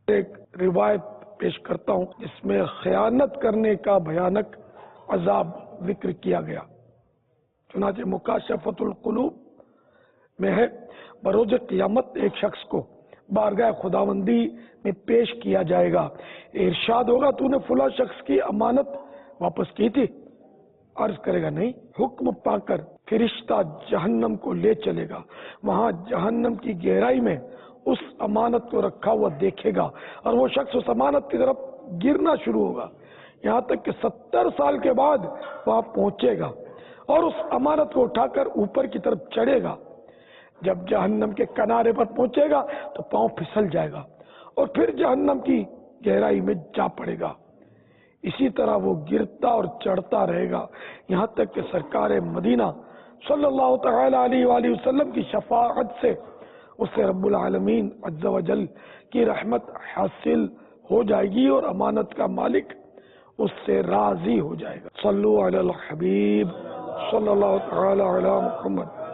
ایک روایت پیش کرتا ہوں جس میں خیانت کرنے کا بھیانک عذاب ذکر کیا گیا۔ چنانچہ مکاشفۃ القلوب میں ہے، بروز قیامت ایک شخص کو بارگاہ خداوندی میں پیش کیا جائے گا، ارشاد ہوگا تو نے فلاں شخص کی امانت واپس کی تھی؟ عرض کرے گا نہیں۔ حکم پا کر فرشتہ جہنم کو لے چلے گا، وہاں جہنم کی گہرائی میں اس امانت کو رکھا ہوا دیکھے گا اور وہ شخص اس امانت کی طرف گرنا شروع ہوگا، یہاں تک کہ 70 سال کے بعد وہاں پہنچے گا اور اس امانت کو اٹھا کر اوپر کی طرف چڑھے گا۔ جب جہنم کے کنارے پر پہنچے گا تو پاؤں پھسل جائے گا اور پھر جہنم کی گہرائی میں جا پڑے گا۔ اسی طرح وہ گرتا اور چڑھتا رہے گا یہاں تک کہ سرکار مدینہ صلی اللہ تعالی علیہ وآلہ وسلم کی شفاعت سے اسے رب العالمین عز و جل کی رحمت حاصل ہو جائے گی اور امانت کا مالک اس سے راضی ہو جائے گا۔ صلو علی الحبیب صلی اللہ تعالی علی محمد۔